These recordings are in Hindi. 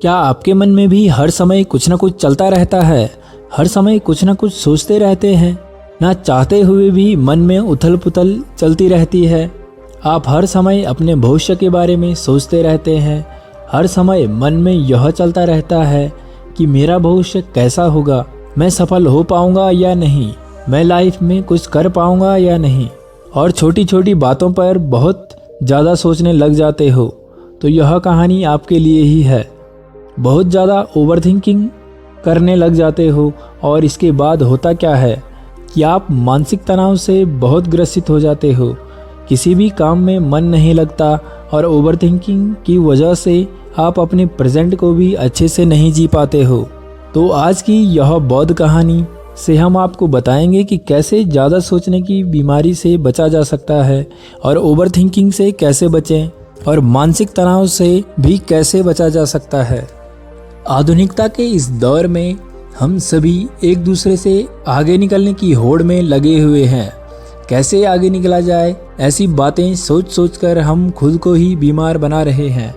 क्या आपके मन में भी हर समय कुछ न कुछ चलता रहता है? हर समय कुछ न कुछ सोचते रहते हैं, ना चाहते हुए भी मन में उथल पुथल चलती रहती है। आप हर समय अपने भविष्य के बारे में सोचते रहते हैं। हर समय मन में यह चलता रहता है कि मेरा भविष्य कैसा होगा, मैं सफल हो पाऊंगा या नहीं, मैं लाइफ में कुछ कर पाऊंगा या नहीं। और छोटी छोटी बातों पर बहुत ज़्यादा सोचने लग जाते हो, तो यह कहानी आपके लिए ही है। बहुत ज़्यादा ओवरथिंकिंग करने लग जाते हो और इसके बाद होता क्या है कि आप मानसिक तनाव से बहुत ग्रसित हो जाते हो। किसी भी काम में मन नहीं लगता और ओवरथिंकिंग की वजह से आप अपने प्रेजेंट को भी अच्छे से नहीं जी पाते हो। तो आज की यह बौद्ध कहानी से हम आपको बताएंगे कि कैसे ज़्यादा सोचने की बीमारी से बचा जा सकता है और ओवरथिंकिंग से कैसे बचें और मानसिक तनाव से भी कैसे बचा जा सकता है। आधुनिकता के इस दौर में हम सभी एक दूसरे से आगे निकलने की होड़ में लगे हुए हैं। कैसे आगे निकला जाए, ऐसी बातें सोच सोच कर हम खुद को ही बीमार बना रहे हैं।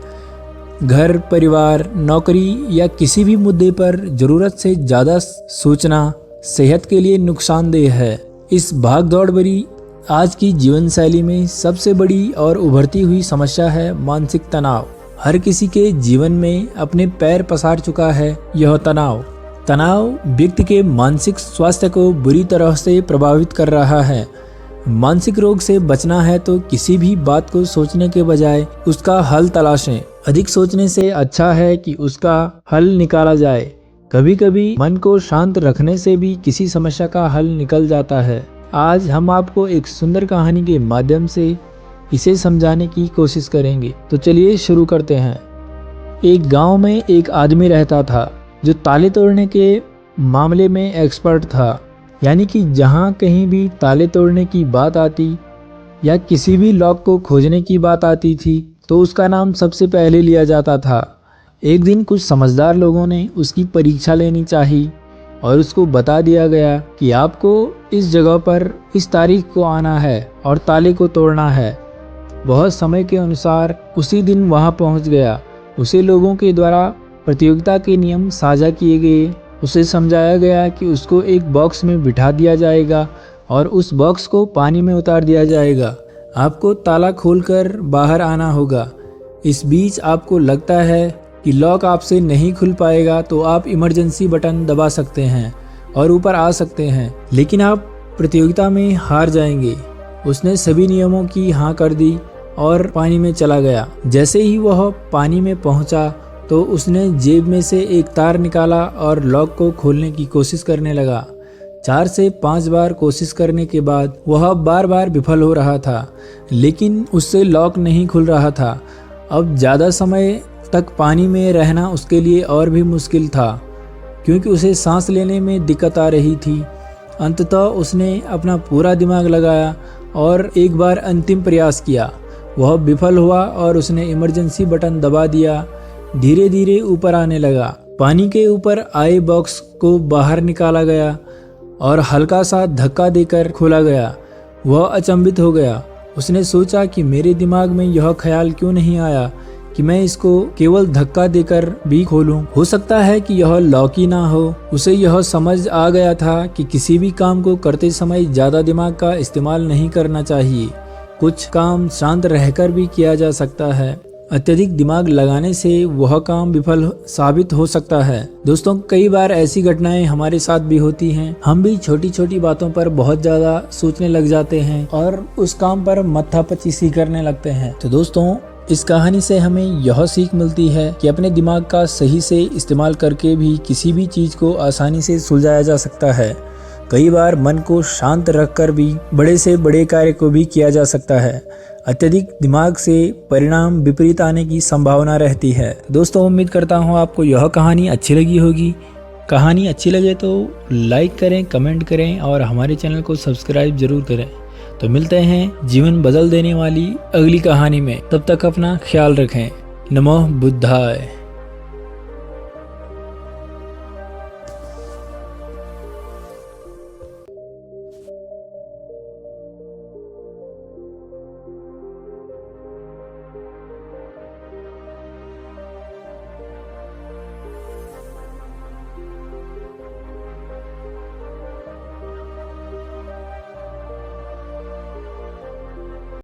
घर, परिवार, नौकरी या किसी भी मुद्दे पर ज़रूरत से ज़्यादा सोचना सेहत के लिए नुकसानदेह है। इस भागदौड़ भरी आज की जीवन शैली में सबसे बड़ी और उभरती हुई समस्या है मानसिक तनाव। हर किसी के जीवन में अपने पैर पसार चुका है यह तनाव व्यक्ति के मानसिक स्वास्थ्य को बुरी तरह से प्रभावित कर रहा है। मानसिक रोग से बचना है तो किसी भी बात को सोचने के बजाय उसका हल तलाशें। अधिक सोचने से अच्छा है कि उसका हल निकाला जाए। कभी कभी मन को शांत रखने से भी किसी समस्या का हल निकल जाता है। आज हम आपको एक सुंदर कहानी के माध्यम से इसे समझाने की कोशिश करेंगे। तो चलिए शुरू करते हैं। एक गांव में एक आदमी रहता था जो ताले तोड़ने के मामले में एक्सपर्ट था। यानी कि जहां कहीं भी ताले तोड़ने की बात आती या किसी भी लॉक को खोजने की बात आती थी तो उसका नाम सबसे पहले लिया जाता था। एक दिन कुछ समझदार लोगों ने उसकी परीक्षा लेनी चाहिए और उसको बता दिया गया कि आपको इस जगह पर इस तारीख को आना है और ताले को तोड़ना है। वह समय के अनुसार उसी दिन वहां पहुंच गया। उसे लोगों के द्वारा प्रतियोगिता के नियम साझा किए गए। उसे समझाया गया कि उसको एक बॉक्स में बिठा दिया जाएगा और उस बॉक्स को पानी में उतार दिया जाएगा। आपको ताला खोलकर बाहर आना होगा। इस बीच आपको लगता है कि लॉक आपसे नहीं खुल पाएगा तो आप इमरजेंसी बटन दबा सकते हैं और ऊपर आ सकते हैं, लेकिन आप प्रतियोगिता में हार जाएंगे। उसने सभी नियमों की हाँ कर दी और पानी में चला गया। जैसे ही वह पानी में पहुंचा तो उसने जेब में से एक तार निकाला और लॉक को खोलने की कोशिश करने लगा। 4 से 5 बार कोशिश करने के बाद वह बार बार विफल हो रहा था, लेकिन उससे लॉक नहीं खुल रहा था। अब ज़्यादा समय तक पानी में रहना उसके लिए और भी मुश्किल था, क्योंकि उसे सांस लेने में दिक्कत आ रही थी। अंततः उसने अपना पूरा दिमाग लगाया और एक बार अंतिम प्रयास किया। वह विफल हुआ और उसने इमरजेंसी बटन दबा दिया। धीरे धीरे ऊपर आने लगा। पानी के ऊपर आए बॉक्स को बाहर निकाला गया और हल्का सा धक्का देकर खोला गया। वह अचंभित हो गया। उसने सोचा कि मेरे दिमाग में यह ख्याल क्यों नहीं आया कि मैं इसको केवल धक्का देकर भी खोलूं। हो सकता है कि यह लॉक ही ना हो। उसे यह समझ आ गया था कि किसी भी काम को करते समय ज़्यादा दिमाग का इस्तेमाल नहीं करना चाहिए। कुछ काम शांत रहकर भी किया जा सकता है। अत्यधिक दिमाग लगाने से वह काम विफल साबित हो सकता है। दोस्तों, कई बार ऐसी घटनाएं हमारे साथ भी होती हैं। हम भी छोटी छोटी बातों पर बहुत ज़्यादा सोचने लग जाते हैं और उस काम पर माथापच्ची करने लगते हैं। तो दोस्तों, इस कहानी से हमें यह सीख मिलती है कि अपने दिमाग का सही से इस्तेमाल करके भी किसी भी चीज़ को आसानी से सुलझाया जा सकता है। कई बार मन को शांत रखकर भी बड़े से बड़े कार्य को भी किया जा सकता है। अत्यधिक दिमाग से परिणाम विपरीत आने की संभावना रहती है। दोस्तों, उम्मीद करता हूँ आपको यह कहानी अच्छी लगी होगी। कहानी अच्छी लगे तो लाइक करें, कमेंट करें और हमारे चैनल को सब्सक्राइब जरूर करें। तो मिलते हैं जीवन बदल देने वाली अगली कहानी में। तब तक अपना ख्याल रखें। नमो बुद्धाय।